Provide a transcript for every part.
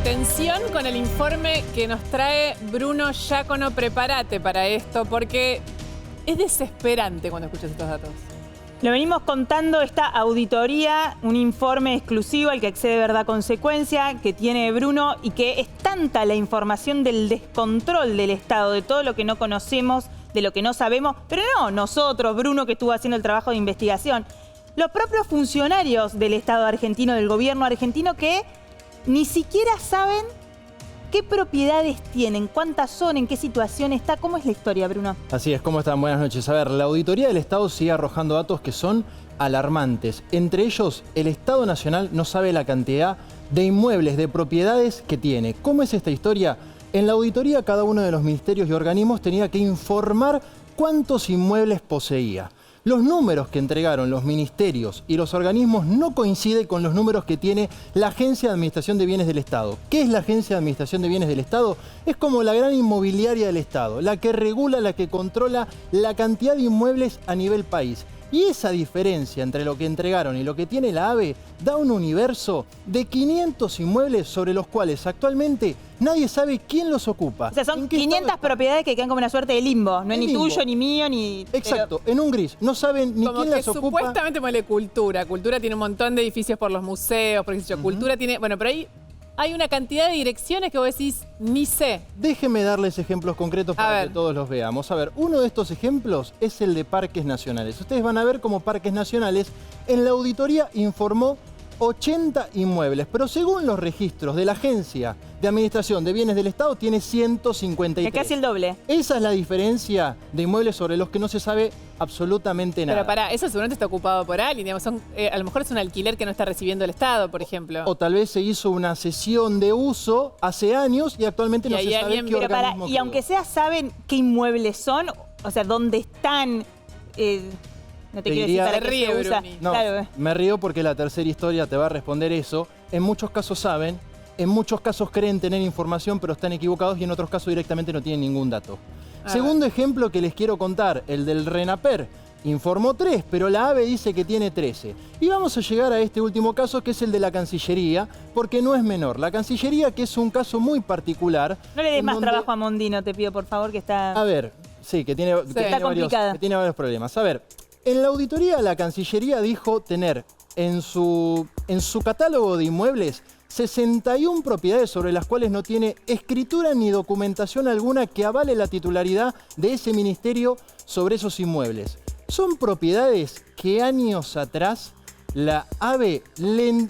Atención con el informe que nos trae Bruno Giacono. Prepárate para esto porque es desesperante cuando escuchas estos datos. Lo venimos contando, esta auditoría, un informe exclusivo al que accede Verdad Consecuencia, que tiene Bruno, y que es tanta la información del descontrol del Estado, de todo lo que no conocemos, de lo que no sabemos, pero no nosotros, Bruno, que estuvo haciendo el trabajo de investigación, los propios funcionarios del Estado argentino, del gobierno argentino, que ni siquiera saben qué propiedades tienen, cuántas son, en qué situación está. ¿Cómo es la historia, Bruno? Así es, ¿cómo están? Buenas noches. A ver, la auditoría del Estado sigue arrojando datos que son alarmantes. Entre ellos, el Estado Nacional no sabe la cantidad de inmuebles, de propiedades que tiene. ¿Cómo es esta historia? En la auditoría, cada uno de los ministerios y organismos tenía que informar cuántos inmuebles poseía. Los números que entregaron los ministerios y los organismos no coinciden con los números que tiene la Agencia de Administración de Bienes del Estado. ¿Qué es la Agencia de Administración de Bienes del Estado? Es como la gran inmobiliaria del Estado, la que regula, la que controla la cantidad de inmuebles a nivel país. Y esa diferencia entre lo que entregaron y lo que tiene la ABE da un universo de 500 inmuebles sobre los cuales actualmente nadie sabe quién los ocupa. O sea, son 500 propiedades que quedan como una suerte de limbo. No es ni tuyo, ni mío, ni... Exacto, en un gris. No saben ni quién las ocupa. Supuestamente muele Cultura. Cultura tiene un montón de edificios por los museos, por ejemplo. Cultura tiene... Bueno, pero ahí hay una cantidad de direcciones que vos decís, ni sé. Déjenme darles ejemplos concretos para que todos los veamos. A ver, uno de estos ejemplos es el de Parques Nacionales. Ustedes van a ver cómo Parques Nacionales en la auditoría informó 80 inmuebles, pero según los registros de la Agencia de Administración de Bienes del Estado tiene 153. Es casi el doble. Esa es la diferencia de inmuebles sobre los que no se sabe absolutamente nada. Pero pará, eso seguramente está ocupado por alguien, digamos, a lo mejor es un alquiler que no está recibiendo el Estado, por ejemplo. O tal vez se hizo una cesión de uso hace años y actualmente no se sabe qué organismo quedó. Y aunque sea, ¿saben qué inmuebles son? O sea, ¿dónde están? No te quiero decir para qué se usa. No, claro. Me río porque la tercera historia te va a responder eso. En muchos casos saben, en muchos casos creen tener información, pero están equivocados y en otros casos directamente no tienen ningún dato. Segundo ejemplo que les quiero contar, el del RENAPER. Informó 3, pero la ABE dice que tiene 13. Y vamos a llegar a este último caso, que es el de la Cancillería, porque no es menor. La Cancillería, que es un caso muy particular. No le des más trabajo a Mondino, te pido, por favor, que está... A ver, sí, que tiene varios problemas. A ver, en la auditoría la Cancillería dijo tener en su catálogo de inmuebles 61 propiedades sobre las cuales no tiene escritura ni documentación alguna que avale la titularidad de ese ministerio sobre esos inmuebles. Son propiedades que años atrás la ABE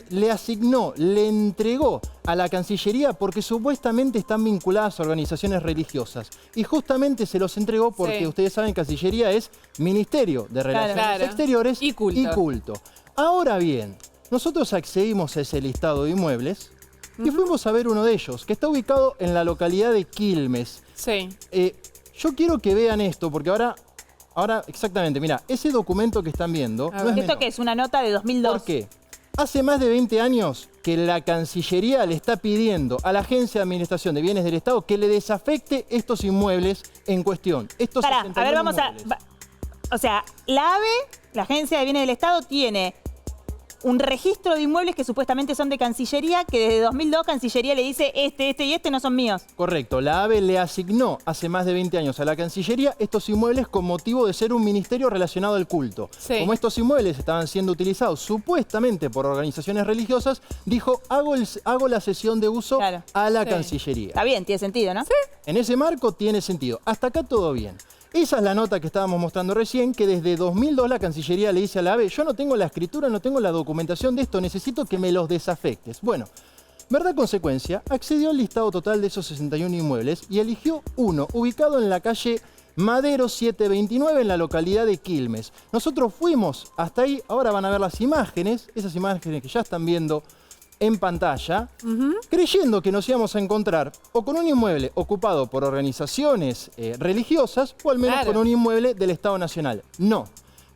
le asignó, le entregó a la Cancillería porque supuestamente están vinculadas a organizaciones religiosas. Y justamente se los entregó porque ustedes saben, Cancillería es Ministerio de Relaciones Exteriores y Culto. Ahora bien, nosotros accedimos a ese listado de inmuebles y fuimos a ver uno de ellos, que está ubicado en la localidad de Quilmes. Sí. Yo quiero que vean esto, porque ahora exactamente, mira, ese documento que están viendo... No es ¿Esto qué es? ¿Una nota de 2002? ¿Por qué? Hace más de 20 años que la Cancillería le está pidiendo a la Agencia de Administración de Bienes del Estado que le desafecte estos inmuebles en cuestión. A ver, vamos inmuebles. O sea, la ABE, la Agencia de Bienes del Estado, tiene un registro de inmuebles que supuestamente son de Cancillería, que desde 2002 Cancillería le dice este y este no son míos. Correcto. La ABE le asignó hace más de 20 años a la Cancillería estos inmuebles con motivo de ser un ministerio relacionado al culto. Sí. Como estos inmuebles estaban siendo utilizados supuestamente por organizaciones religiosas, dijo, hago la cesión de uso a la Cancillería. Está bien, tiene sentido, ¿no? Sí. En ese marco tiene sentido. Hasta acá todo bien. Esa es la nota que estábamos mostrando recién, que desde 2002 la Cancillería le dice a la ABE, yo no tengo la escritura, no tengo la documentación de esto, necesito que me los desafectes. Bueno, Verdad Consecuencia accedió al listado total de esos 61 inmuebles y eligió uno, ubicado en la calle Madero 729, en la localidad de Quilmes. Nosotros fuimos hasta ahí, ahora van a ver las imágenes, esas imágenes que ya están viendo en pantalla, creyendo que nos íbamos a encontrar o con un inmueble ocupado por organizaciones religiosas o al menos con un inmueble del Estado Nacional. No.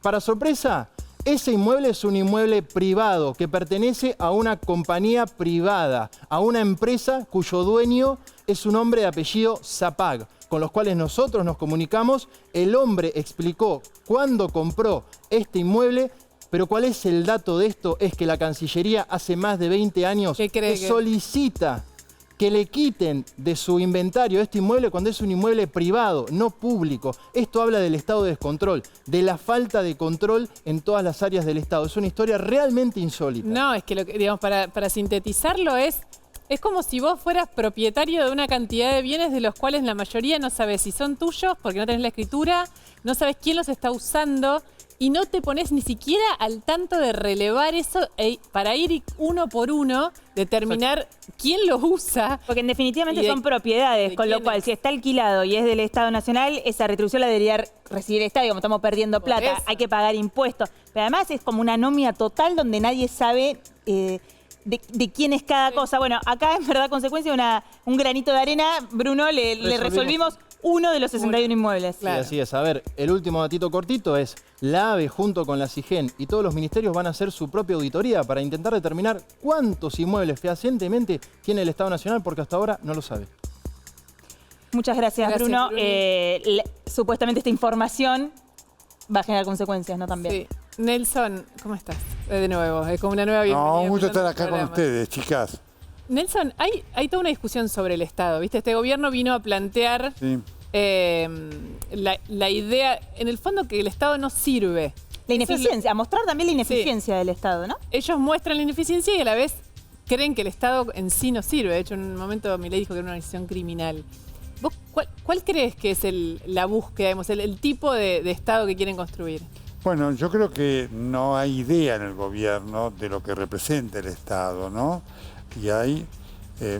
Para sorpresa, ese inmueble es un inmueble privado que pertenece a una compañía privada, a una empresa cuyo dueño es un hombre de apellido Zapag, con los cuales nosotros nos comunicamos. El hombre explicó cuándo compró este inmueble. Pero ¿cuál es el dato de esto? Es que la Cancillería hace más de 20 años que solicita que le quiten de su inventario este inmueble cuando es un inmueble privado, no público. Esto habla del estado de descontrol, de la falta de control en todas las áreas del Estado. Es una historia realmente insólita. No, es que, digamos, para sintetizarlo es como si vos fueras propietario de una cantidad de bienes de los cuales la mayoría no sabes si son tuyos porque no tenés la escritura, no sabes quién los está usando y no te pones ni siquiera al tanto de relevar eso para ir uno por uno, determinar quién lo usa. Porque definitivamente son propiedades, con lo cual si está alquilado y es del Estado Nacional, esa retribución la debería recibir el Estado, como estamos perdiendo plata, hay que pagar impuestos. Pero además es como una anomia total donde nadie sabe de quién es cada cosa. Bueno, acá en verdad consecuencia un granito de arena, Bruno, le resolvimos uno de los 61 inmuebles. Claro. Sí, así es. A ver, el último datito cortito es la AVE junto con la SIGEN y todos los ministerios van a hacer su propia auditoría para intentar determinar cuántos inmuebles fehacientemente tiene el Estado Nacional, porque hasta ahora no lo sabe. Muchas gracias, Bruno. Supuestamente esta información va a generar consecuencias, ¿no? También. Sí. Nelson, ¿cómo estás? De nuevo, es como una nueva bienvenida. No, mucho estar acá con ustedes, chicas. Nelson, hay toda una discusión sobre el Estado, ¿viste? Este gobierno vino a plantear la idea, en el fondo, que el Estado no sirve. La ineficiencia, a mostrar también la ineficiencia del Estado, ¿no? Ellos muestran la ineficiencia y a la vez creen que el Estado en sí no sirve. De hecho, en un momento Milei dijo que era una organización criminal. ¿Vos cuál crees que es la búsqueda, digamos, el tipo de Estado que quieren construir? Bueno, yo creo que no hay idea en el gobierno de lo que representa el Estado, ¿no? Y hay,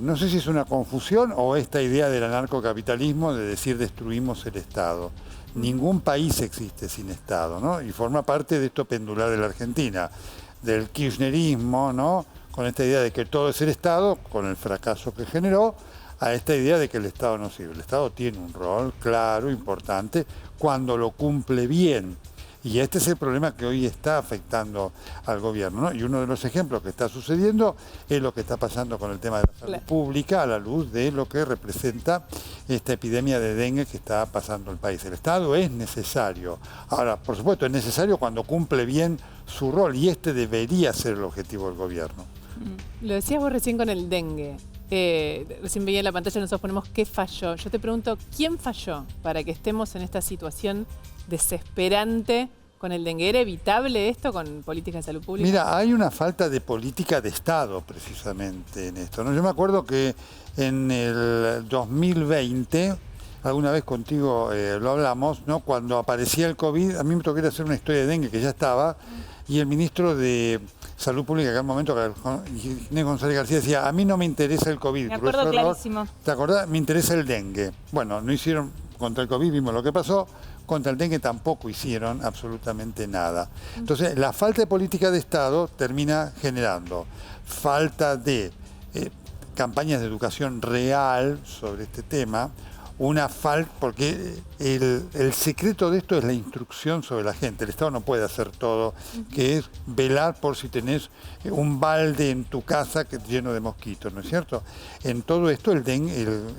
no sé si es una confusión o esta idea del anarcocapitalismo de decir destruimos el Estado. Ningún país existe sin Estado, ¿no? Y forma parte de esto pendular de la Argentina, del kirchnerismo, ¿no? Con esta idea de que todo es el Estado, con el fracaso que generó, a esta idea de que el Estado no sirve. El Estado tiene un rol claro, importante, cuando lo cumple bien. Y este es el problema que hoy está afectando al gobierno, ¿no? Y uno de los ejemplos que está sucediendo es lo que está pasando con el tema de la salud pública a la luz de lo que representa esta epidemia de dengue que está pasando el país. El Estado es necesario. Ahora, por supuesto, es necesario cuando cumple bien su rol y este debería ser el objetivo del gobierno. Lo decías vos recién con el dengue. Recién veía en la pantalla, nosotros ponemos qué falló. Yo te pregunto, ¿quién falló para que estemos en esta situación desesperante con el dengue? ¿Era evitable esto con políticas de salud pública? Mira, hay una falta de política de Estado precisamente en esto, ¿no? Yo me acuerdo que en el 2020, alguna vez contigo lo hablamos, ¿no? Cuando aparecía el COVID, a mí me tocó ir a hacer una historia de dengue que ya estaba, y el ministro de Salud Pública, que en el momento, Inés González García, decía, a mí no me interesa el COVID. Me acuerdo clarísimo. ¿Te acordás? Me interesa el dengue. Bueno, no hicieron contra el COVID, vimos lo que pasó. Contra el dengue tampoco hicieron absolutamente nada. Entonces, la falta de política de Estado termina generando falta de campañas de educación real sobre este tema, porque el secreto de esto es la instrucción sobre la gente. El Estado no puede hacer todo, que es velar por si tenés un balde en tu casa lleno de mosquitos, ¿no es cierto? En todo esto el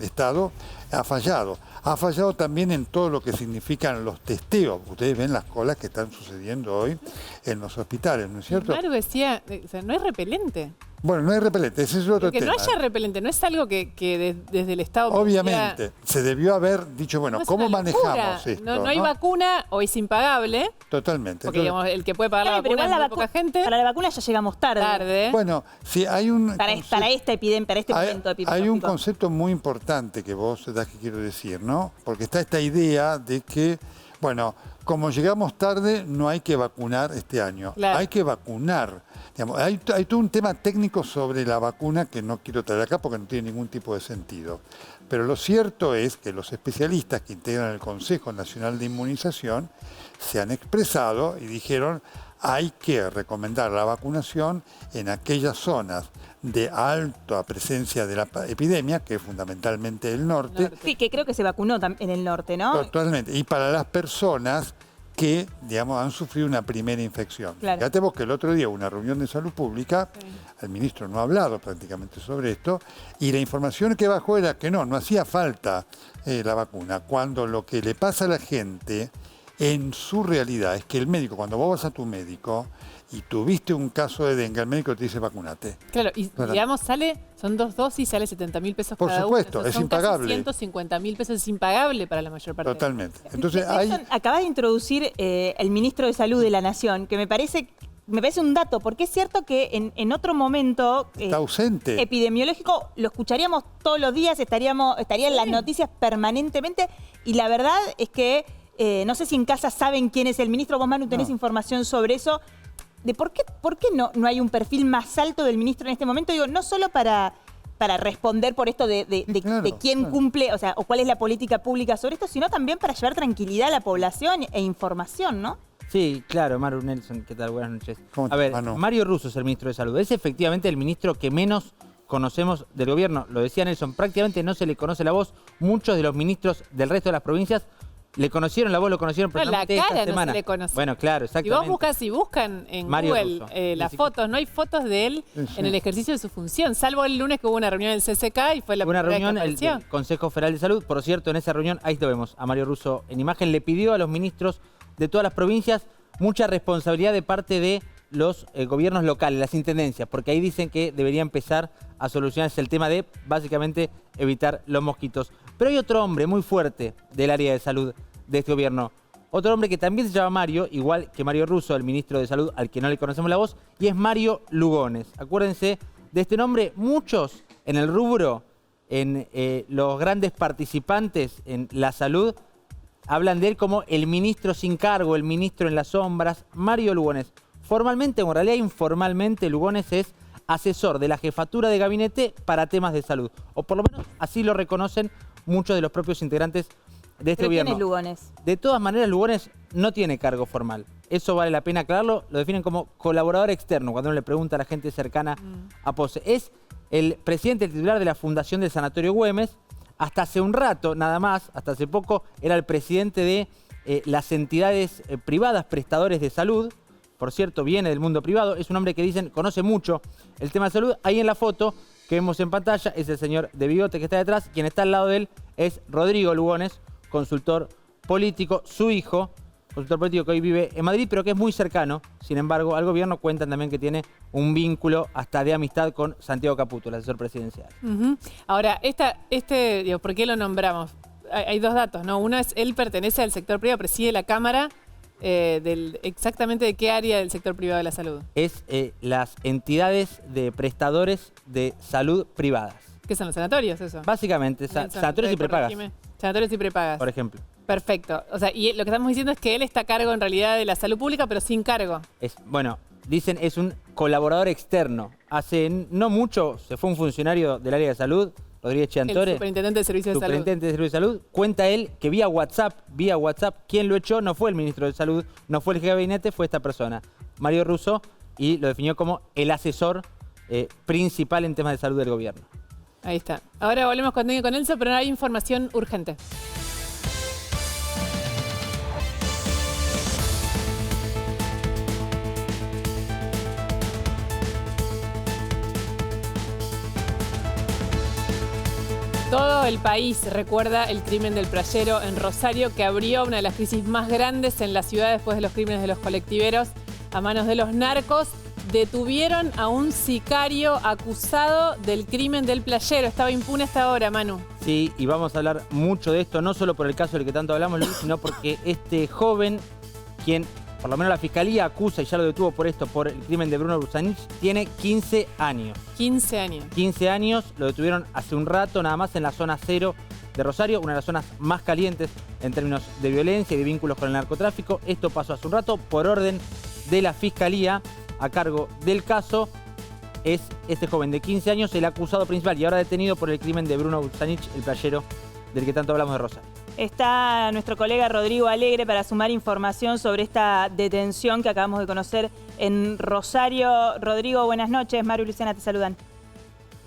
Estado ha fallado. Ha fallado también en todo lo que significan los testeos. Ustedes ven las colas que están sucediendo hoy en los hospitales, ¿no es cierto? Claro, decía, no hay repelente. Bueno, no hay repelente, ese es otro tema. Que no haya repelente, no es algo que desde el Estado... Obviamente, se debió haber dicho, bueno, no ¿cómo manejamos esto? No hay vacuna o es impagable. Totalmente. Porque digamos, el que puede pagar la vacuna es muy poca gente. Para la vacuna ya llegamos tarde. Bueno, sí, hay un... Para este momento epidemiológico. Hay un concepto muy importante que vos das que quiero decir, ¿no? Porque está esta idea de que, bueno, como llegamos tarde, no hay que vacunar este año. Claro. Hay que vacunar. Digamos, hay todo un tema técnico sobre la vacuna que no quiero traer acá porque no tiene ningún tipo de sentido. Pero lo cierto es que los especialistas que integran el Consejo Nacional de Inmunización se han expresado y dijeron hay que recomendar la vacunación en aquellas zonas de alta presencia de la epidemia, que es fundamentalmente el norte. Sí, que creo que se vacunó en el norte, ¿no? Totalmente. Y para las personas que, digamos, han sufrido una primera infección. Claro. Fíjate vos que el otro día hubo una reunión de salud pública, el ministro no ha hablado prácticamente sobre esto, y la información que bajó era que no hacía falta la vacuna, cuando lo que le pasa a la gente en su realidad es que el médico, cuando vos vas a tu médico y tuviste un caso de dengue, el médico te dice vacunate. Claro, y digamos, son 2 dosis, sale 70.000 pesos Por cada supuesto, una. es Son impagable. Casi 150.000 pesos, es impagable para la mayor parte. Totalmente. Entonces Nelson, acabas de introducir el ministro de Salud de la Nación, que me parece un dato, porque es cierto que en otro momento está ausente. Epidemiológico lo escucharíamos todos los días, estaría en las noticias permanentemente, y la verdad es que no sé si en casa saben quién es el ministro. Vos, Manu, tenés información sobre eso. De por qué no hay un perfil más alto del ministro en este momento. Digo, no solo para responder por esto de quién cumple, o sea, o cuál es la política pública sobre esto, sino también para llevar tranquilidad a la población e información, ¿no? Sí, claro, Maru Nelson, ¿qué tal? Buenas noches. A ver, Mario Russo es el ministro de Salud. Es efectivamente el ministro que menos conocemos del gobierno. Lo decía Nelson, prácticamente no se le conoce la voz. Muchos de los ministros del resto de las provincias le conocieron la voz, lo conocieron personalmente la cara esta semana. No se le conoce. Bueno, claro, exactamente. Si buscan en Mario Google las fotos, no hay fotos de él en el ejercicio de su función, salvo el lunes que hubo una reunión del CCK y fue la primera reunión vez que del Consejo Federal de Salud. Por cierto, en esa reunión, ahí lo vemos, a Mario Russo en imagen, le pidió a los ministros de todas las provincias mucha responsabilidad de parte de los gobiernos locales, las intendencias, porque ahí dicen que debería empezar a solucionarse el tema de, básicamente, evitar los mosquitos. Pero hay otro hombre muy fuerte del área de salud de este gobierno. Otro hombre que también se llama Mario, igual que Mario Russo, el ministro de Salud, al que no le conocemos la voz, y es Mario Lugones. Acuérdense de este nombre, muchos en el rubro, en los grandes participantes en la salud, hablan de él como el ministro sin cargo, el ministro en las sombras, Mario Lugones. Formalmente, o en realidad informalmente, Lugones es asesor de la jefatura de gabinete para temas de salud. O por lo menos así lo reconocen muchos de los propios integrantes de este gobierno. ¿Quién es Lugones? De todas maneras, Lugones no tiene cargo formal. Eso vale la pena aclararlo. Lo definen como colaborador externo, cuando uno le pregunta a la gente cercana a Pose. Es el presidente titular de la Fundación del Sanatorio Güemes. Hasta hace un rato, nada más, hasta hace poco, era el presidente de las entidades privadas, prestadores de salud. Por cierto, viene del mundo privado. Es un hombre que dicen conoce mucho el tema de salud. Ahí en la foto que vemos en pantalla es el señor de bigote que está detrás. Quien está al lado de él es Rodrigo Lugones, consultor político, su hijo, consultor político que hoy vive en Madrid, pero que es muy cercano, sin embargo, al gobierno. Cuentan también que tiene un vínculo hasta de amistad con Santiago Caputo, el asesor presidencial. Ahora, digo, ¿por qué lo nombramos? Hay 2 datos, ¿no? Uno es, él pertenece al sector privado, preside la Cámara, exactamente de qué área del sector privado de la salud. Es las entidades de prestadores de salud privadas. ¿Qué son los sanatorios, eso? Básicamente, sanatorios y prepagas. Sanatorios y prepagas. Por ejemplo. Perfecto. O sea, y lo que estamos diciendo es que él está a cargo en realidad de la salud pública, pero sin cargo. Bueno, dicen es un colaborador externo. Hace no mucho se fue un funcionario del área de salud, Rodríguez Chiantore. El superintendente de Servicios de Salud. Superintendente de Servicios de Salud. Cuenta él que vía WhatsApp, quien lo echó no fue el ministro de Salud, no fue el jefe de gabinete, fue esta persona, Mario Russo, y lo definió como el asesor principal en temas de salud del gobierno. Ahí está. Ahora volvemos con Nelson, pero hay información urgente. Todo el país recuerda el crimen del playero en Rosario, que abrió una de las crisis más grandes en la ciudad después de los crímenes de los colectiveros a manos de los narcos. Detuvieron a un sicario acusado del crimen del playero. Estaba impune hasta ahora, Manu. Sí, y vamos a hablar mucho de esto, no solo por el caso del que tanto hablamos, Luis, sino porque este joven, quien por lo menos la fiscalía acusa y ya lo detuvo por esto, por el crimen de Bruno Busanich, tiene 15 años. 15 años. 15 años, lo detuvieron hace un rato, nada más en la zona 0 de Rosario, una de las zonas más calientes en términos de violencia y de vínculos con el narcotráfico. Esto pasó hace un rato por orden de la fiscalía. A cargo del caso es este joven de 15 años, el acusado principal y ahora detenido por el crimen de Bruno Busanich, el playero del que tanto hablamos de Rosario. Está nuestro colega Rodrigo Alegre para sumar información sobre esta detención que acabamos de conocer en Rosario. Rodrigo, buenas noches. Maru y Luciana te saludan.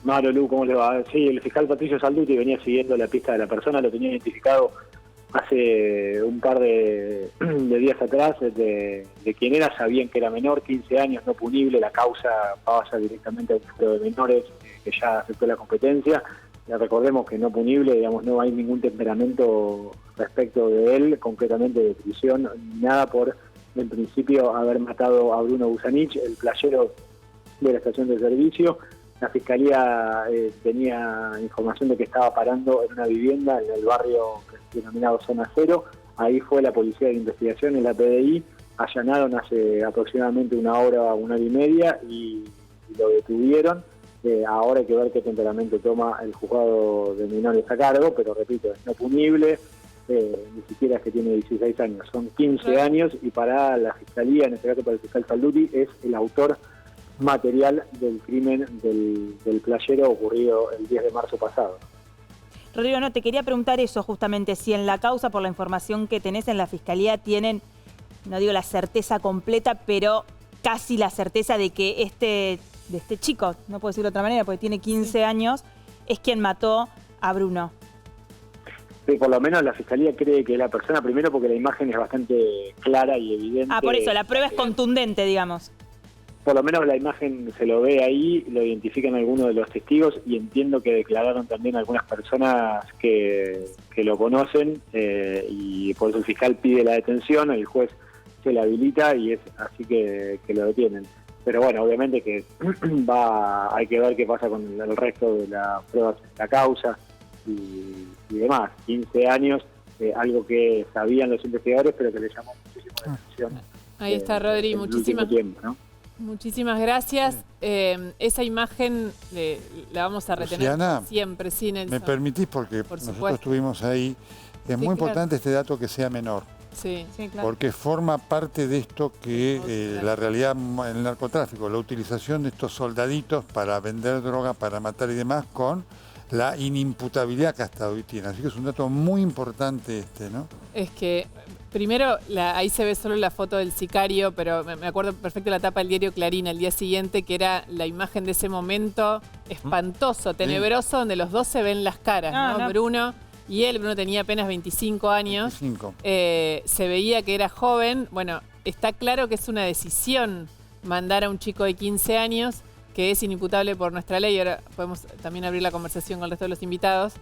Maru, Lu, ¿cómo le va? Sí, el fiscal Patricio Salduti venía siguiendo la pista de la persona, lo tenía identificado hace un par de días atrás de quién era. Sabían que era menor, 15 años, no punible, la causa pasa directamente al juzgado de menores, que ya aceptó la competencia, recordemos que no punible, digamos, no hay ningún temperamento respecto de él, concretamente de prisión, nada por, en principio, haber matado a Bruno Busanich, el playero de la estación de servicio. La Fiscalía tenía información de que estaba parando en una vivienda en el barrio denominado Zona Cero. Ahí fue la Policía de Investigación, la PDI, allanaron hace aproximadamente una hora y media y lo detuvieron. Ahora hay que ver qué temperamento toma el juzgado de menores a cargo, pero repito, es no punible, ni siquiera es que tiene 16 años, son 15 años y para la Fiscalía, en este caso para el fiscal Salduti, es el autor material del crimen del playero ocurrido el 10 de marzo pasado. Rodrigo, no, te quería preguntar eso justamente, si en la causa, por la información que tenés en la Fiscalía, tienen, no digo la certeza completa, pero casi la certeza de que este chico, no puedo decirlo de otra manera, porque tiene 15 años, es quien mató a Bruno. Sí, por lo menos la Fiscalía cree que la persona, primero porque la imagen es bastante clara y evidente. Ah, por eso, la prueba es contundente, digamos. Por lo menos la imagen se lo ve ahí, lo identifican algunos de los testigos y entiendo que declararon también algunas personas que lo conocen y por eso el fiscal pide la detención, el juez se la habilita y es así que lo detienen. Pero bueno, obviamente que hay que ver qué pasa con el resto de las pruebas de la causa y demás. 15 años, algo que sabían los investigadores, pero que le llamó muchísimo la atención. Ahí está, Rodri, muchísimas tiempo, ¿no? Muchísimas gracias. Esa imagen la vamos a retener Luciana, siempre, sí, Nelson. ¿Me permitís? Porque nosotros estuvimos ahí. Es muy importante este dato que sea menor. Sí, claro. Porque forma parte de esto que la realidad en el narcotráfico, la utilización de estos soldaditos para vender droga, para matar y demás, con la inimputabilidad que hasta hoy tiene. Así que es un dato muy importante ¿no? Es que, primero, ahí se ve solo la foto del sicario, pero me acuerdo perfecto la tapa del diario Clarín al día siguiente, que era la imagen de ese momento espantoso, tenebroso, donde los dos se ven las caras, ¿no? Bruno y él. Bruno tenía apenas 25 años. 25. Se veía que era joven. Bueno, está claro que es una decisión mandar a un chico de 15 años, que es inimputable por nuestra ley. Ahora podemos también abrir la conversación con el resto de los invitados.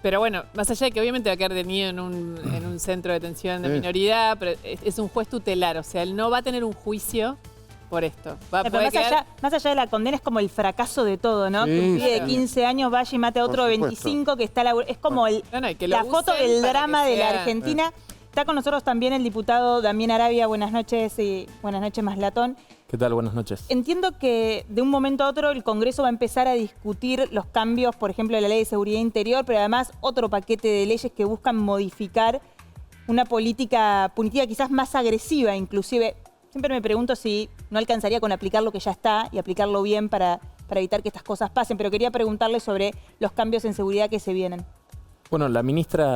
Pero bueno, más allá de que obviamente va a quedar detenido en un centro de detención de minoridad, pero es un juez tutelar, o sea, él no va a tener un juicio por esto. Más allá de la condena es como el fracaso de todo, ¿no? Sí, que un pibe de 15 años vaya y mate a otro de 25 que está es como la foto del drama de la Argentina. Está con nosotros también el diputado Damián Arabia. Buenas noches y buenas noches, Maslatón. ¿Qué tal? Buenas noches. Entiendo que de un momento a otro el Congreso va a empezar a discutir los cambios, por ejemplo, de la Ley de Seguridad Interior, pero además otro paquete de leyes que buscan modificar una política punitiva quizás más agresiva, inclusive. Siempre me pregunto si no alcanzaría con aplicar lo que ya está y aplicarlo bien para evitar que estas cosas pasen, pero quería preguntarle sobre los cambios en seguridad que se vienen. Bueno,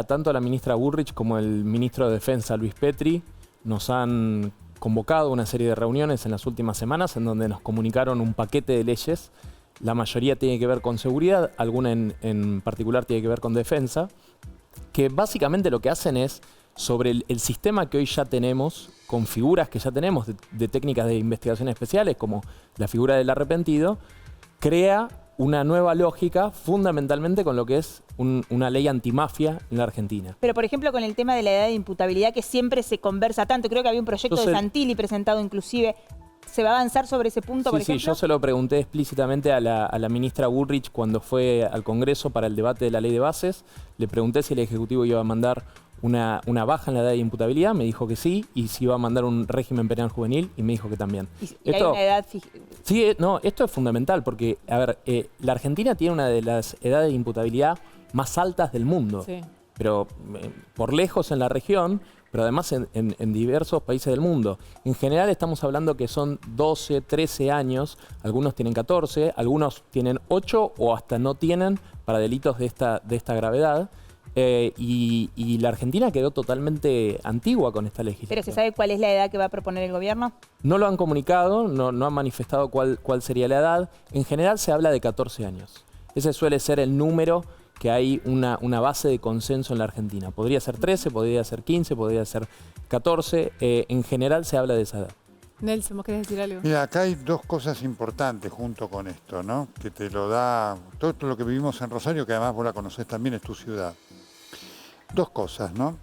tanto la ministra Bullrich como el ministro de Defensa, Luis Petri, nos han convocado una serie de reuniones en las últimas semanas en donde nos comunicaron un paquete de leyes. La mayoría tiene que ver con seguridad, alguna en particular tiene que ver con defensa, que básicamente lo que hacen es, sobre el sistema que hoy ya tenemos, con figuras que ya tenemos de técnicas de investigación especiales, como la figura del arrepentido, crea una nueva lógica fundamentalmente con lo que es una ley antimafia en la Argentina. Pero, por ejemplo, con el tema de la edad de imputabilidad, que siempre se conversa tanto, creo que había un proyecto de Santilli presentado inclusive, ¿se va a avanzar sobre ese punto, por ejemplo? Sí, yo se lo pregunté explícitamente a la ministra Bullrich cuando fue al Congreso para el debate de la ley de bases. Le pregunté si el Ejecutivo iba a mandar una baja en la edad de imputabilidad, me dijo que sí, y si iba a mandar un régimen penal juvenil, y me dijo que también. ¿Y hay una edad fija? Sí, no, esto es fundamental, porque, a ver, la Argentina tiene una de las edades de imputabilidad más altas del mundo, pero por lejos en la región, pero además en diversos países del mundo. En general estamos hablando que son 12, 13 años, algunos tienen 14, algunos tienen 8 o hasta no tienen para delitos de esta gravedad. Y la Argentina quedó totalmente antigua con esta legislación. ¿Pero se sabe cuál es la edad que va a proponer el gobierno? No lo han comunicado, no han manifestado cuál sería la edad. En general se habla de 14 años. Ese suele ser el número que hay una base de consenso en la Argentina. Podría ser 13, podría ser 15, podría ser 14. En general se habla de esa edad. Nelson, ¿vos querés decir algo? Mira, acá hay dos cosas importantes junto con esto, ¿no? Que te lo da todo lo que vivimos en Rosario, que además vos la conocés también, es tu ciudad. Dos cosas, ¿no?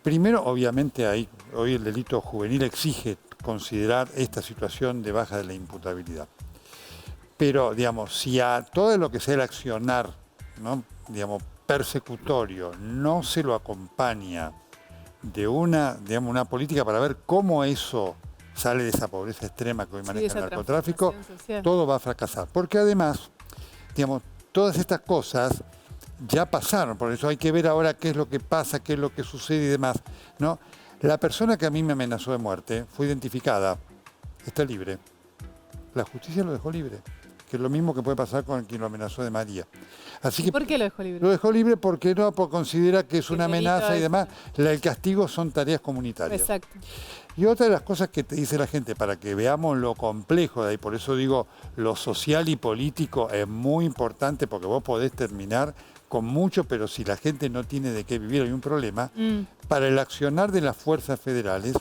Primero, obviamente, hoy el delito juvenil exige considerar esta situación de baja de la imputabilidad. Pero, digamos, si a todo lo que sea el accionar, ¿no? Digamos, persecutorio, no se lo acompaña de una política para ver cómo eso sale de esa pobreza extrema que hoy maneja el narcotráfico, todo va a fracasar. Porque además, digamos, todas estas cosas ya pasaron, por eso hay que ver ahora qué es lo que pasa, qué es lo que sucede y demás, ¿no? La persona que a mí me amenazó de muerte fue identificada, está libre. La justicia lo dejó libre, que es lo mismo que puede pasar con quien lo amenazó de María. Así que, ¿por qué lo dejó libre? Lo dejó libre porque no considera que es una amenaza y demás. El castigo son tareas comunitarias. Exacto. Y otra de las cosas que te dice la gente, para que veamos lo complejo de ahí, por eso digo, lo social y político es muy importante porque vos podés terminar con mucho, pero si la gente no tiene de qué vivir hay un problema. Para el accionar de las fuerzas federales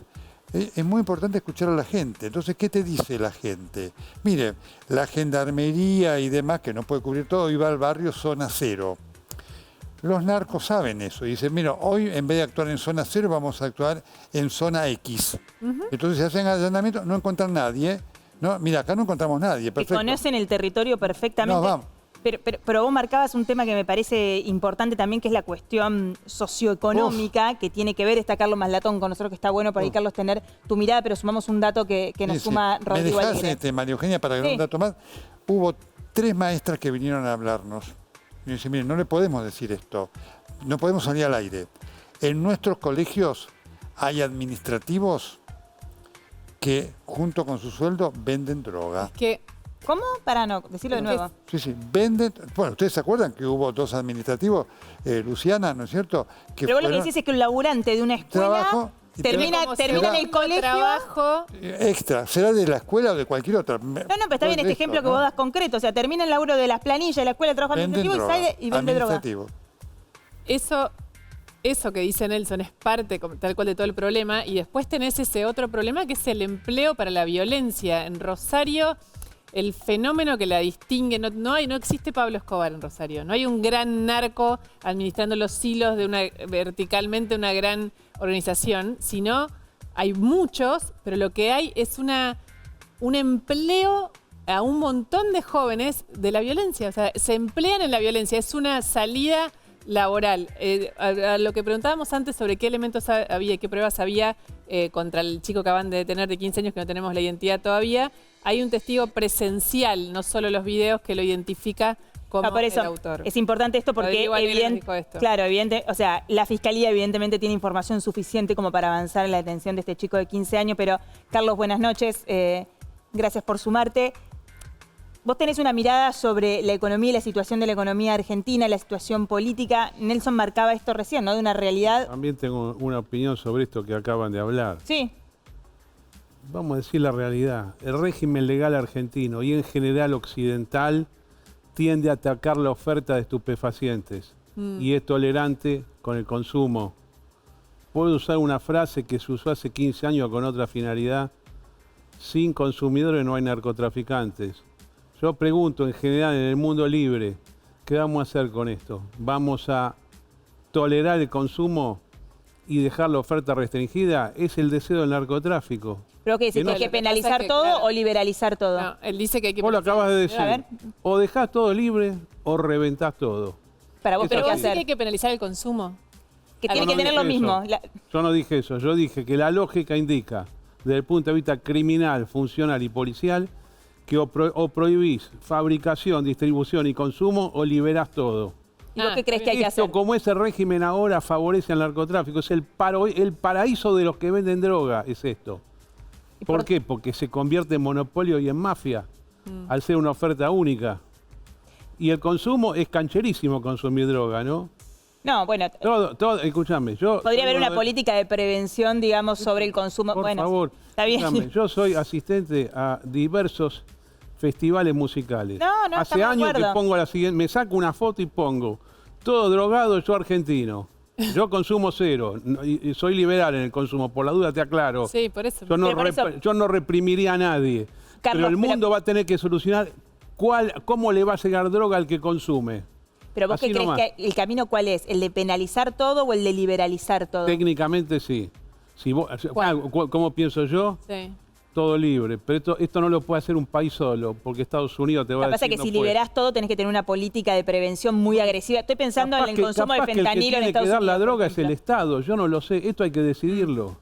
es muy importante escuchar a la gente. Entonces, ¿qué te dice la gente? Mire, la gendarmería y demás, que no puede cubrir todo, iba al barrio zona 0. Los narcos saben eso y dicen, mira, hoy en vez de actuar en zona 0 vamos a actuar en zona X. Entonces se hacen allanamientos, no encuentran nadie. No, mira, acá no encontramos nadie. Perfecto. Que conocen el territorio perfectamente. No, vamos. Pero vos marcabas un tema que me parece importante también, que es la cuestión socioeconómica, que tiene que ver, está Carlos Maslatón con nosotros, que está bueno por ahí, Carlos, tener tu mirada, pero sumamos un dato que nos suma Rodrigo ¿Me Aligre. dejás, María Eugenia, para agregar un dato más? Hubo 3 maestras que vinieron a hablarnos. Y dicen, miren, no le podemos decir esto, no podemos salir al aire. En nuestros colegios hay administrativos que, junto con su sueldo, venden droga. Es que ¿Cómo? Para no, decirlo de nuevo. Sí, venden. Bueno, ¿ustedes se acuerdan que hubo 2 administrativos, Luciana, ¿no es cierto? Que pero vos lo que decís es que un laburante de una escuela termina en el colegio. Trabajo extra, será de la escuela o de cualquier otra. No, pero está bien este ejemplo que vos das concreto. O sea, termina el laburo de las planillas de la escuela de trabajo administrativo y sale y vende droga. Eso que dice Nelson es parte tal cual de todo el problema. Y después tenés ese otro problema que es el empleo para la violencia. En Rosario, el fenómeno que la distingue, no existe Pablo Escobar en Rosario. No hay un gran narco administrando los hilos verticalmente una gran organización, sino hay muchos, pero lo que hay es un empleo a un montón de jóvenes de la violencia. O sea, se emplean en la violencia, es una salida laboral. A lo que preguntábamos antes sobre qué elementos había, qué pruebas había contra el chico que acaban de detener de 15 años, que no tenemos la identidad todavía, hay un testigo presencial, no solo los videos, que lo identifica como por eso el autor. Es importante esto porque o sea, la Fiscalía evidentemente tiene información suficiente como para avanzar en la detención de este chico de 15 años, pero Carlos, buenas noches, gracias por sumarte. Vos tenés una mirada sobre la economía y la situación de la economía argentina, la situación política. Nelson marcaba esto recién, ¿no? De una realidad. También tengo una opinión sobre esto que acaban de hablar. Sí. Vamos a decir la realidad. El régimen legal argentino y en general occidental tiende a atacar la oferta de estupefacientes y es tolerante con el consumo. Puedo usar una frase que se usó hace 15 años con otra finalidad. Sin consumidores no hay narcotraficantes. Yo pregunto, en general, en el mundo libre, ¿qué vamos a hacer con esto? ¿Vamos a tolerar el consumo y dejar la oferta restringida? Es el deseo del narcotráfico. ¿Pero qué dice? ¿Que hay que penalizar todo o liberalizar todo? No, él dice que hay que Vos lo acabas de decir. A ver. O dejás todo libre o reventás todo. Para vos, Pero ¿qué vos decís hacer? que hay que penalizar el consumo. Que tiene que tener lo mismo. Yo no dije eso. Yo dije que la lógica indica, desde el punto de vista criminal, funcional y policial, que o prohibís fabricación, distribución y consumo o liberás todo. ¿Y vos qué crees que hay que hacer? Como ese régimen ahora favorece al narcotráfico, es el paraíso de los que venden droga, es esto. ¿Por qué? Porque se convierte en monopolio y en mafia, al ser una oferta única. Y el consumo es cancherísimo consumir droga, ¿no? No, bueno. Escúchame. Podría haber una política de prevención, digamos, sobre el consumo. Por favor, está bien. Escúchame, yo soy asistente a diversos festivales musicales. No, hace años que pongo la siguiente, me saco una foto y pongo todo drogado, yo argentino. Yo consumo cero y soy liberal en el consumo, por la duda te aclaro. Sí, por eso. Yo no reprimiría a nadie, Carlos, pero el mundo va a tener que solucionar cómo le va a llegar droga al que consume. Pero vos Así qué crees nomás. que el camino cuál es, el de penalizar todo o el de liberalizar todo. Técnicamente sí. Si vos, ¿cómo pienso yo? Sí. Todo libre, pero esto no lo puede hacer un país solo, porque Estados Unidos te va a Lo que pasa decir es que si no puede. liberás todo tenés que tener una política de prevención muy agresiva. Estoy pensando en el consumo de capaz que fentanilo en el que Estados tiene que dar Unidos. la por droga es el ejemplo. Estado, yo no lo sé, esto hay que decidirlo.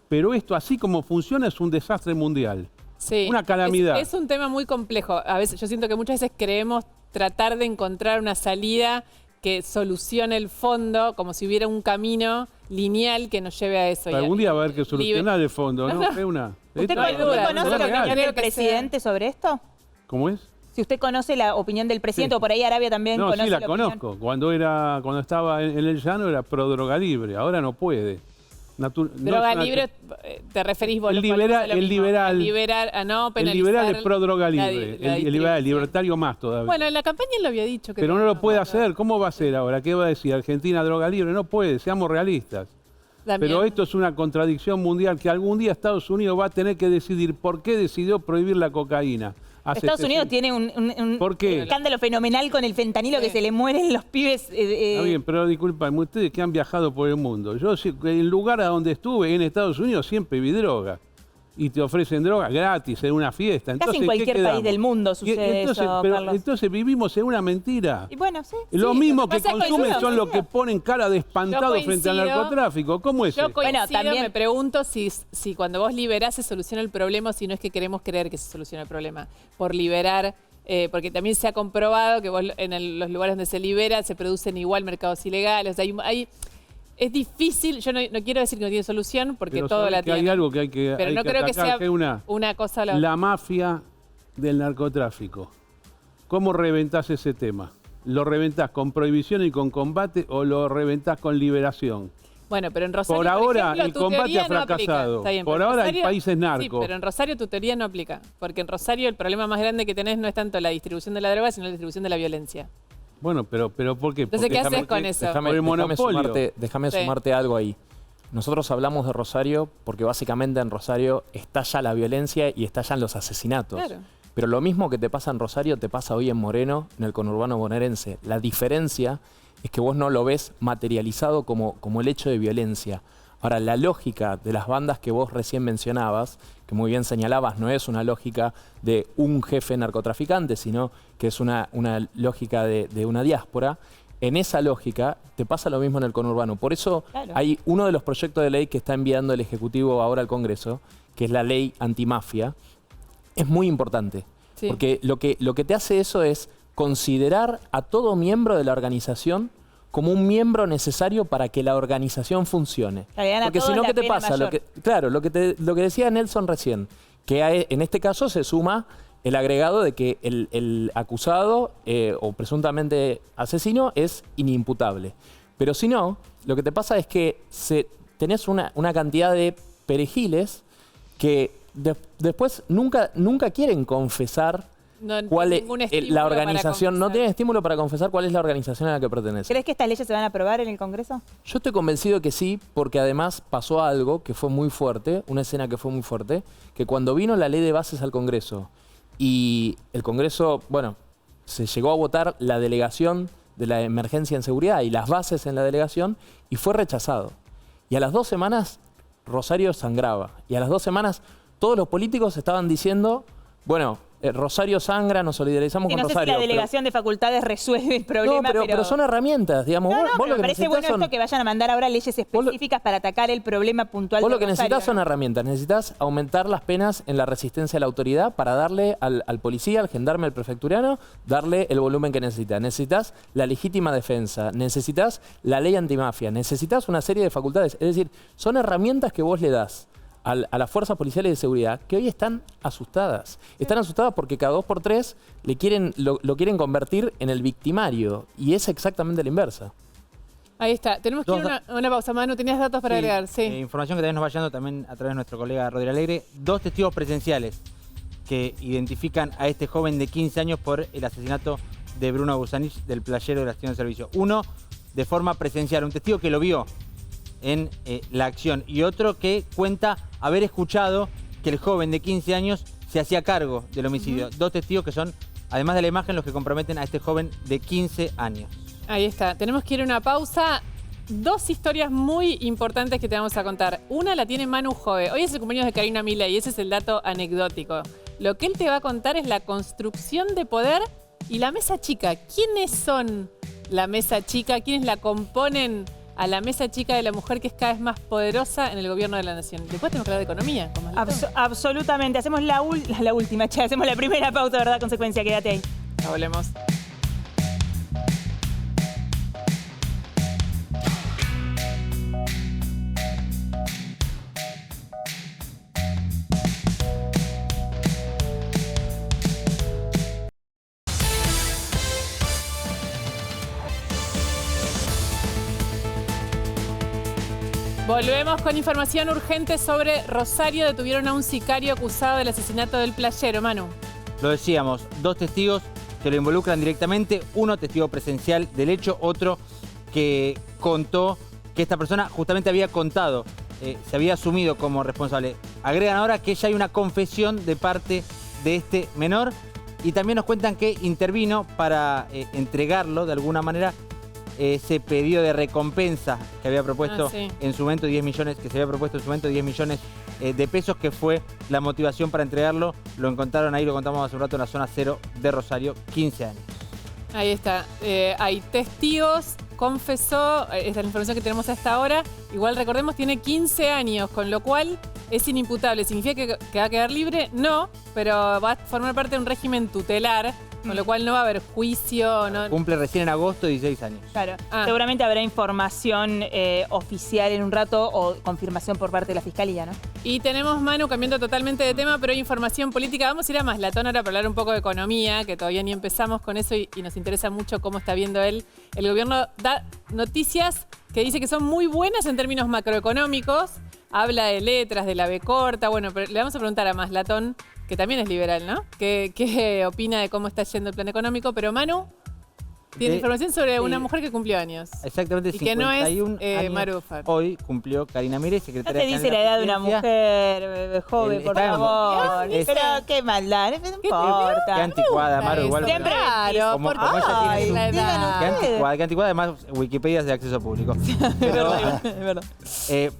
Pero esto, así como funciona, es un desastre mundial. Sí. Una calamidad. Es un tema muy complejo. A veces, yo siento que muchas veces creemos tratar de encontrar una salida que solucione el fondo, como si hubiera un camino lineal que nos lleve a eso. Algún día va a haber que solucionar el fondo, ¿no? Es una... ¿Usted esto- no hay duda, conoce no la hay opinión duda. del Creo que presidente sobre esto? ¿Cómo es? Si usted conoce la opinión del presidente, Sí. o por ahí Arabia también No, conoce sí la opinión. conozco. Cuando estaba en el llano era pro droga libre, ahora no puede. Droga libre, te referís vos. El volvemos liberal- a lo el mismo, liberal- a liberar, a no El penalizar liberal es pro droga la libre, la el liberal, distribución. libertario más todavía. Bueno, en la campaña él lo había dicho. Que Pero no lo puede hacer. ¿Cómo va a hacer ahora? ¿Qué va a decir? Argentina droga libre. No puede, seamos realistas. También. Pero esto es una contradicción mundial que algún día Estados Unidos va a tener que decidir por qué decidió prohibir la cocaína. Hace Estados Unidos 60. tiene un ¿Por qué? escándalo fenomenal con el fentanilo que se le mueren los pibes. Está bien, pero disculpen, ustedes que han viajado por el mundo. Yo, el lugar a donde estuve en Estados Unidos, siempre vi droga. Y te ofrecen droga gratis en una fiesta. Casi Entonces, en ¿qué cualquier quedamos? país del mundo sucede entonces, eso, pero Carlos. entonces vivimos en una mentira. Y bueno, sí. Lo Sí, mismo lo que que pasa es que consumen coincido, son los que ponen cara de espantado Yo frente al coincido. narcotráfico. ¿Cómo es Yo eso? coincido, Bueno, también- me pregunto si cuando vos liberás se soluciona el problema o si no es que queremos creer que se soluciona el problema. Por liberar, porque también se ha comprobado que vos los lugares donde se libera se producen igual mercados ilegales. O sea, es difícil, yo no quiero decir que no tiene solución porque Pero todo sabés la que hay tiene. algo que hay que Pero hay no que creo que atacar, sea que es una cosa... la mafia del narcotráfico. ¿Cómo reventás ese tema? ¿Lo reventás con prohibición y con combate o lo reventás con liberación? Bueno, pero en Rosario, Por ahora, ejemplo, el tu combate teoría ha no aplica. fracasado. Está bien, Por pero en ahora hay Rosario- países narcos. Sí, pero en Rosario tu teoría no aplica. Porque en Rosario el problema más grande que tenés no es tanto la distribución de la droga, sino la distribución de la violencia. Bueno, pero ¿por qué? Entonces, ¿qué haces con eso? Déjame, Por el monopolio. déjame Sí. sumarte algo ahí. Nosotros hablamos de Rosario porque básicamente en Rosario estalla la violencia y estallan los asesinatos. Claro. Pero lo mismo que te pasa en Rosario te pasa hoy en Moreno, en el conurbano bonaerense. La diferencia es que vos no lo ves materializado como el hecho de violencia. Ahora, la lógica de las bandas que vos recién mencionabas, que muy bien señalabas, no es una lógica de un jefe narcotraficante, sino que es una lógica de una diáspora. En esa lógica te pasa lo mismo en el conurbano. Por eso Claro. hay uno de los proyectos de ley que está enviando el Ejecutivo ahora al Congreso, que es la ley antimafia. Es muy importante, Sí. porque lo que te hace eso es considerar a todo miembro de la organización como un miembro necesario para que la organización funcione. Le dan a Porque si todos no, la ¿qué te pena pasa? mayor. Claro, lo que decía Nelson recién, que en este caso se suma el agregado de que el acusado o presuntamente asesino es inimputable. Pero si no, lo que te pasa es que tenés una cantidad de perejiles que después nunca quieren confesar No cuál tiene es ningún estímulo la para organización, no confesar. tienen estímulo para confesar cuál es la organización a la que pertenece. ¿Crees que estas leyes se van a aprobar en el Congreso? Yo estoy convencido que sí, porque además pasó algo que fue muy fuerte, una escena que fue muy fuerte, que cuando vino la ley de bases al Congreso y el Congreso, bueno, se llegó a votar la delegación de la emergencia en seguridad y las bases en la delegación y fue rechazado. Y a las 2 semanas Rosario sangraba. Y a las 2 semanas todos los políticos estaban diciendo, bueno, Rosario sangra, nos solidarizamos Sí, con no sé Rosario. si la delegación de facultades resuelve el problema, pero son herramientas, digamos. No, Vos pero lo me que parece necesitas bueno son... esto que vayan a mandar ahora leyes específicas para atacar el problema puntual Vos de lo que Rosario, necesitas son ¿no? herramientas. Necesitas aumentar las penas en la resistencia a la autoridad para darle al policía, al gendarme, al prefecturiano, darle el volumen que necesita. Necesitas la legítima defensa. Necesitas la ley antimafia. Necesitas una serie de facultades. Es decir, son herramientas que vos le das a las fuerzas policiales de seguridad que hoy están asustadas. Están asustadas porque cada 2 por 3 lo quieren convertir en el victimario. Y es exactamente la inversa. Ahí está. Tenemos que ir a una pausa. Manu, ¿tenías datos para agregar? Sí. Información que también nos va llegando también a través de nuestro colega Rodri Alegre. 2 testigos presenciales que identifican a este joven de 15 años por el asesinato de Bruno Busanich del playero de la estación de servicio. Uno de forma presencial. Un testigo que lo vio en la acción y otro que cuenta haber escuchado que el joven de 15 años se hacía cargo del homicidio. Dos testigos que son, además de la imagen, los que comprometen a este joven de 15 años. Ahí está. Tenemos que ir a una pausa. Dos historias muy importantes que te vamos a contar. Una la tiene Manu Jove. Hoy es el cumpleaños de Karina Milei, ese es el dato anecdótico. Lo que él te va a contar es la construcción de poder y la mesa chica. ¿Quiénes son la mesa chica? ¿Quiénes la componen a la mesa chica de la mujer que es cada vez más poderosa en el gobierno de la nación? Después tenemos que hablar de economía. Absolutamente. Hacemos la última, che. Hacemos la primera pausa, ¿verdad? Consecuencia, quédate ahí. Ya volvemos. Volvemos con información urgente sobre Rosario. Detuvieron a un sicario acusado del asesinato del playero. Manu. Lo decíamos, dos testigos que lo involucran directamente. Uno testigo presencial del hecho, otro que contó que esta persona justamente había contado, se había asumido como responsable. Agregan ahora que ya hay una confesión de parte de este menor y también nos cuentan que intervino para entregarlo de alguna manera ese pedido de recompensa que había propuesto en su momento 10 millones, que se había propuesto en su momento 10 millones de pesos, que fue la motivación para entregarlo. Lo encontraron ahí, lo contamos hace un rato, en la zona 0 de Rosario, 15 años. Ahí está. Hay testigos, confesó, esta es la información que tenemos hasta ahora. Igual recordemos, tiene 15 años, con lo cual es inimputable. ¿Significa que va a quedar libre? No, pero va a formar parte de un régimen tutelar, con lo cual no va a haber juicio. No. Cumple recién en agosto 16 años. Claro. Seguramente habrá información oficial en un rato o confirmación por parte de la Fiscalía, ¿no? Y tenemos, Manu, cambiando totalmente de tema, pero hay información política. Vamos a ir a Maslatón ahora para hablar un poco de economía, que todavía ni empezamos con eso y nos interesa mucho cómo está viendo él. El gobierno da noticias que dice que son muy buenas en términos macroeconómicos. Habla de letras, de la B corta. Bueno, pero le vamos a preguntar a Maslatón, que también es liberal, ¿no? ¿Qué opina de cómo está yendo el plan económico? Pero Manu tiene información sobre una mujer que cumplió años. Exactamente, y que no es años. Marufar. Hoy cumplió Karina Milei, secretaria general. No te dice la edad de una mujer joven, por favor. Pero qué maldad, no importa. Qué anticuada, Maru. Igual. Siempre Como ella tiene la edad. Qué anticuada, además Wikipedia es de acceso público. Pero, es verdad.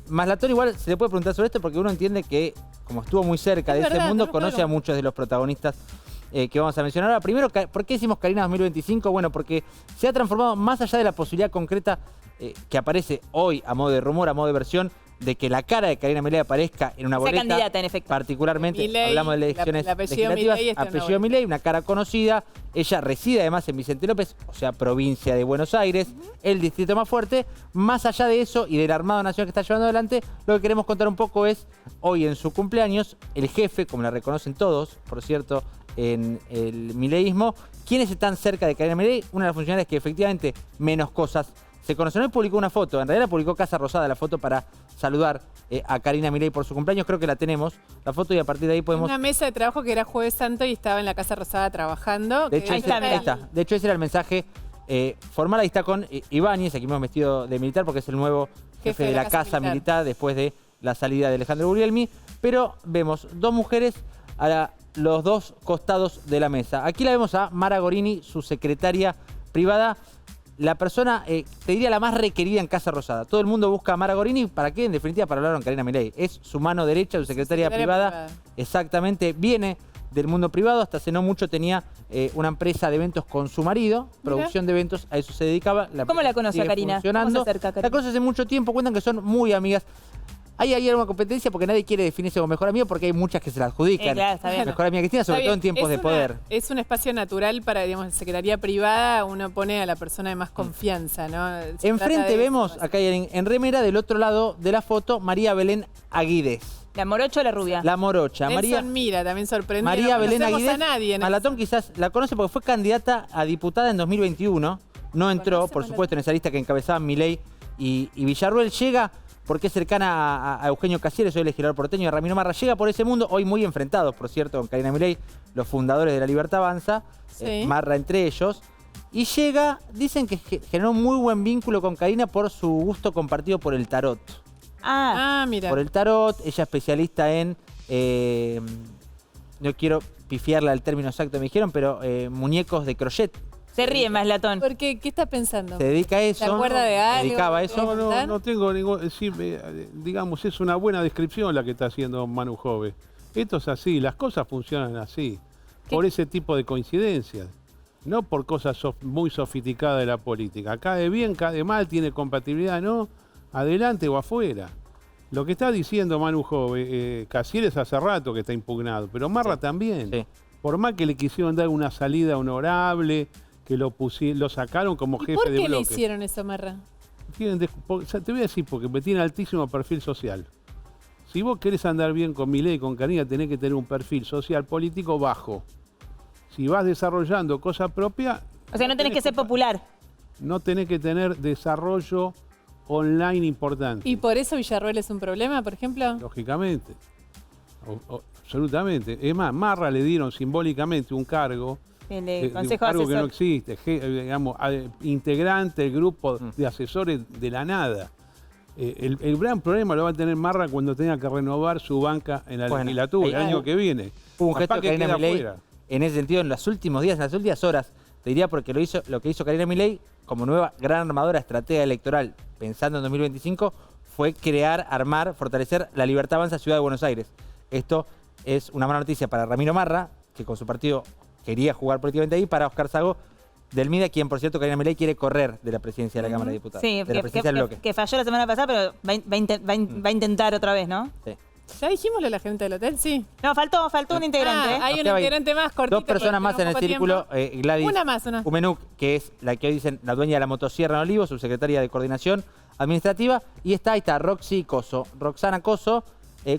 Maslatón igual se le puede preguntar sobre esto porque uno entiende que, como estuvo muy cerca de ese mundo, conoce a muchos de los protagonistas que vamos a mencionar ahora. Primero, ¿por qué decimos Karina 2025? Bueno, porque se ha transformado, más allá de la posibilidad concreta que aparece hoy a modo de rumor, a modo de versión, de que la cara de Karina Milei aparezca en una boleta. Candidata, en efecto. Particularmente, Milei, hablamos de elecciones legislativas, apellido Milei, una cara conocida. Ella reside además en Vicente López, o sea, provincia de Buenos Aires, el distrito más fuerte. Más allá de eso y del Armado Nacional que está llevando adelante, lo que queremos contar un poco es, hoy en su cumpleaños, el jefe, como la reconocen todos, por cierto, en el mileísmo, quienes están cerca de Karina Milei, una de las funcionarias que efectivamente menos cosas se conocen. Hoy publicó una foto, en realidad publicó Casa Rosada la foto para saludar a Karina Milei por su cumpleaños. Creo que la tenemos, la foto, y a partir de ahí podemos... Una mesa de trabajo que era Jueves Santo y estaba en la Casa Rosada trabajando. De hecho, ahí está. De hecho, ese era el mensaje formal. Ahí está con Ibáñez, aquí hemos vestido de militar porque es el nuevo jefe de la Casa Militar después de la salida de Alejandro Guglielmi. Pero vemos dos mujeres a los dos costados de la mesa. Aquí la vemos a Mara Gorini, su secretaria privada, la persona, te diría, la más requerida en Casa Rosada. Todo el mundo busca a Mara Gorini, ¿para qué? En definitiva, para hablar con Karina Milei. Es su mano derecha, su secretaria privada. Exactamente, viene del mundo privado. Hasta hace no mucho tenía una empresa de eventos con su marido, producción de eventos, a eso se dedicaba. ¿Cómo la conoce a Karina? ¿Cómo se acerca a Karina? La conoce hace mucho tiempo, cuentan que son muy amigas. Hay alguna competencia porque nadie quiere definirse como mejor amigo porque hay muchas que se la adjudican. Claro, está bien. Mejor amiga Cristina, sobre todo en tiempos de poder. Es un espacio natural para, digamos, secretaría privada, uno pone a la persona de más confianza, ¿no? Enfrente vemos, acá en remera, del otro lado de la foto, María Belén Aguides. ¿La morocha o la rubia? La morocha. Nelson Mira, también sorprendió. María Belén Aguides. A nadie, Maslatón quizás la conoce porque fue candidata a diputada en 2021. No entró, por supuesto, en esa lista que encabezaban Milei y Villarruel. Llega porque es cercana a Eugenio Cassiere, soy el legislador porteño de Ramiro Marra. Llega por ese mundo, hoy muy enfrentados, por cierto, con Karina Milei, los fundadores de La Libertad Avanza, Marra entre ellos. Y llega, dicen que generó un muy buen vínculo con Karina por su gusto compartido por el tarot. Mira. Por el tarot, ella especialista en, no quiero pifiarla al término exacto, me dijeron, pero muñecos de crochet. Se ríe Maslatón. ¿Por qué? ¿Qué está pensando? Se dedica a eso. ¿Se acuerda de algo? Se dedicaba a eso. No tengo ningún... sí, digamos, es una buena descripción la que está haciendo Manu Jove. Esto es así, las cosas funcionan así, por ese tipo de coincidencias, no por cosas muy sofisticadas de la política. Cae bien, cae mal, tiene compatibilidad, no, adelante o afuera. Lo que está diciendo Manu Jove, Casillas hace rato que está impugnado, pero Marra también. Sí. Por más que le quisieron dar una salida honorable, que lo sacaron como jefe de bloque. ¿Por qué le hicieron eso, Marra? Te voy a decir, porque me tiene altísimo perfil social. Si vos querés andar bien con Milei y con Karina, tenés que tener un perfil social político bajo. Si vas desarrollando cosa propia... O sea, no tenés que ser popular. No tenés que tener desarrollo online importante. ¿Y por eso Villarroel es un problema, por ejemplo? Lógicamente. Absolutamente. Es más, Marra le dieron simbólicamente un cargo... El un consejo cargo asesor. que no existe, digamos, integrante del grupo de asesores de la nada. El gran problema lo va a tener Marra cuando tenga que renovar su banca en la legislatura el año que viene. Hubo un gesto de Karina Milei afuera. en ese sentido en los últimos días, en las últimas horas, te diría porque lo que hizo Karina Milei como nueva gran armadora estratega electoral, pensando en 2025, fue crear, armar, fortalecer la Libertad Avanza Ciudad de Buenos Aires. Esto es una mala noticia para Ramiro Marra, que con su partido quería jugar políticamente ahí, para Oscar Sago del MIDA, quien por cierto Karina Milei quiere correr de la presidencia de la Cámara de Diputados. Sí, de la presidencia del bloque. que falló la semana pasada, pero va a intentar otra vez, ¿no? Sí. ¿Ya dijimos lo de la gente del hotel? Sí. No, faltó un integrante. Hay un integrante más cortito. Dos personas más en el círculo, Gladys Una más. Umenuk, que es la que hoy dicen la dueña de la motosierra en Olivos, subsecretaria de Coordinación Administrativa, y ahí está Roxana Coso.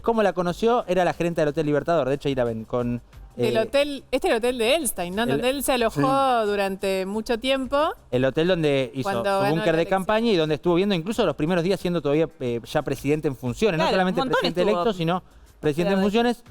¿Cómo la conoció? Era la gerente del Hotel Libertador, de hecho ahí la ven con... Del hotel, este es el hotel de Elstein, ¿no? Donde él se alojó durante mucho tiempo. El hotel donde hizo Cuando su ganó búnker la de elección. campaña y donde estuvo viendo incluso los primeros días siendo todavía ya presidente en funciones. Claro, No solamente un montón presidente estuvo. electo, sino presidente en Claro. funciones.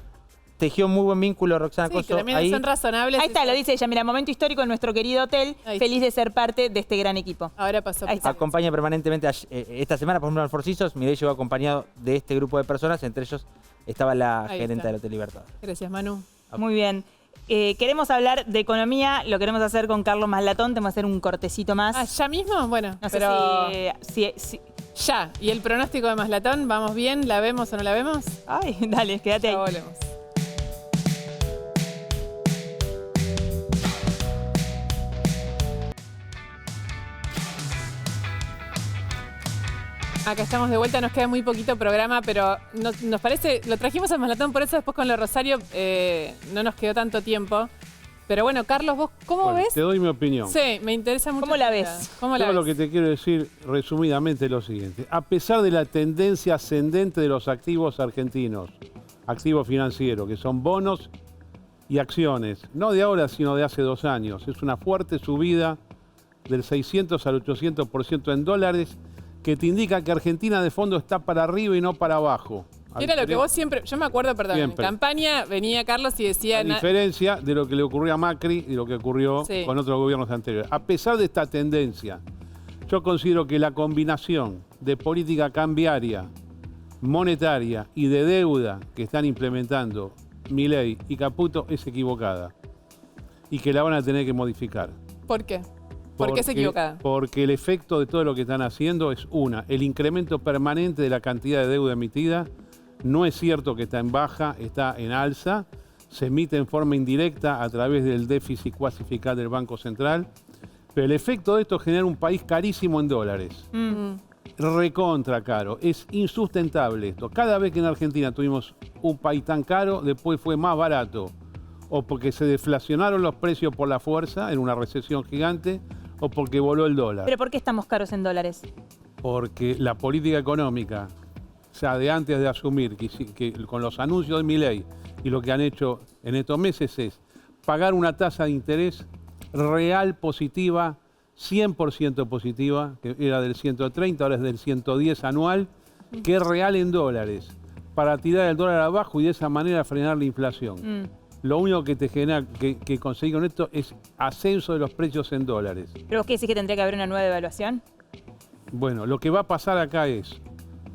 Tejió muy buen vínculo Roxana Sí, Coso que también ahí. son razonables. Ahí está, lo dice ella. Mira, momento histórico en nuestro querido hotel. Ahí. Feliz de ser parte de este gran equipo. Ahora pasó. Ahí está. Acompaña permanentemente esta semana, por ejemplo, al Forcisos. Milei llegó acompañado de este grupo de personas, entre ellos estaba la Ahí gerente está. del Hotel Libertador. Gracias, Manu. Muy bien. Queremos hablar de economía, lo queremos hacer con Carlos Maslatón, tenemos que hacer un cortecito más. ¿Ya mismo? Bueno, No sé pero si... ya. ¿Y el pronóstico de Maslatón? ¿Vamos bien? ¿La vemos o no la vemos? Ay, dale, quédate Ya ahí. volvemos. Acá estamos de vuelta, nos queda muy poquito programa, pero nos parece, lo trajimos a Maslatón, por eso después con lo Rosario no nos quedó tanto tiempo. Pero bueno, Carlos, ¿vos cómo Bueno, ves? te doy mi opinión. Sí, me interesa mucho. ¿Cómo la ves? ¿Cómo la Yo ves? lo que te quiero decir resumidamente es lo siguiente. A pesar de la tendencia ascendente de los activos argentinos, activos financieros, que son bonos y acciones, no de ahora, sino de hace 2 años, es una fuerte subida del 600 al 800% en dólares, que te indica que Argentina de fondo está para arriba y no para abajo. Era lo que vos siempre, yo me acuerdo, perdón, Siempre. en campaña venía Carlos y decía... A diferencia de lo que le ocurrió a Macri y lo que ocurrió Sí. con otros gobiernos anteriores. A pesar de esta tendencia, yo considero que la combinación de política cambiaria, monetaria y de deuda que están implementando Milei y Caputo es equivocada y que la van a tener que modificar. ¿Por qué? ¿Por qué es equivocada? Porque el efecto de todo lo que están haciendo es el incremento permanente de la cantidad de deuda emitida. No es cierto que está en baja, está en alza. Se emite en forma indirecta a través del déficit cuasi fiscal del Banco Central. Pero el efecto de esto genera un país carísimo en dólares. Recontra caro. Es insustentable esto. Cada vez que en Argentina tuvimos un país tan caro, después fue más barato. O porque se deflacionaron los precios por la fuerza en una recesión gigante, o porque voló el dólar. ¿Pero por qué estamos caros en dólares? Porque la política económica, o sea, de antes de asumir, que con los anuncios de Milei y lo que han hecho en estos meses es pagar una tasa de interés real positiva, 100% positiva, que era del 130, ahora es del 110 anual, que es real en dólares, para tirar el dólar abajo y de esa manera frenar la inflación. lo único que te genera, que conseguir con esto es ascenso de los precios en dólares. ¿Pero vos qué decís que tendría que haber una nueva devaluación? Bueno, lo que va a pasar acá es,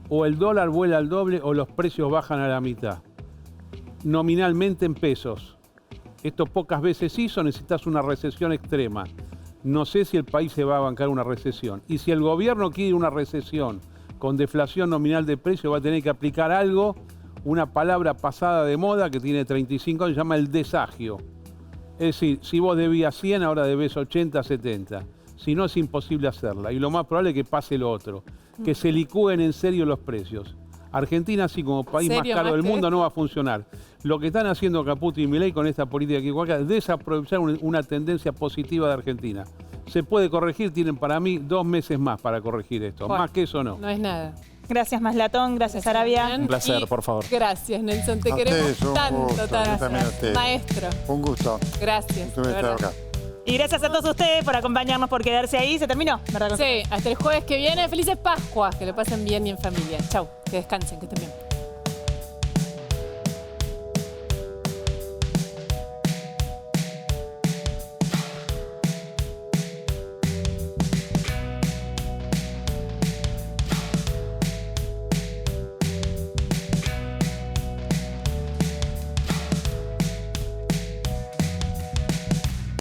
o el dólar vuela al doble o los precios bajan a la mitad. Nominalmente en pesos. Esto pocas veces hizo, necesitas una recesión extrema. No sé si el país se va a bancar una recesión. Y si el gobierno quiere una recesión con deflación nominal de precios, va a tener que aplicar algo, una palabra pasada de moda que tiene 35 años, se llama el desagio. Es decir, si vos debías 100, ahora debes 80, 70. Si no, es imposible hacerla. Y lo más probable es que pase lo otro, que se licúen en serio los precios. Argentina, así como país más caro del mundo, no va a funcionar. Lo que están haciendo Caputo y Milei con esta política equivocada es desaprovechar una tendencia positiva de Argentina. Se puede corregir, tienen para mí 2 meses más para corregir esto. Bueno, más que eso no. No es nada. Gracias, Maslatón. Gracias, Arabia. Hernán. Un placer, Y por favor. Gracias, Nelson. Te A queremos ustedes, un tanto, gusto. Yo también a tanto. ustedes. Maestro. Un gusto. Gracias. Estuve de verdad. acá. Y gracias a todos ustedes por acompañarnos, por quedarse ahí. ¿Se terminó? ¿Verdad? Sí, hasta el jueves que viene. Felices Pascuas. Que lo pasen bien y en familia. Chau. Que descansen, que estén bien.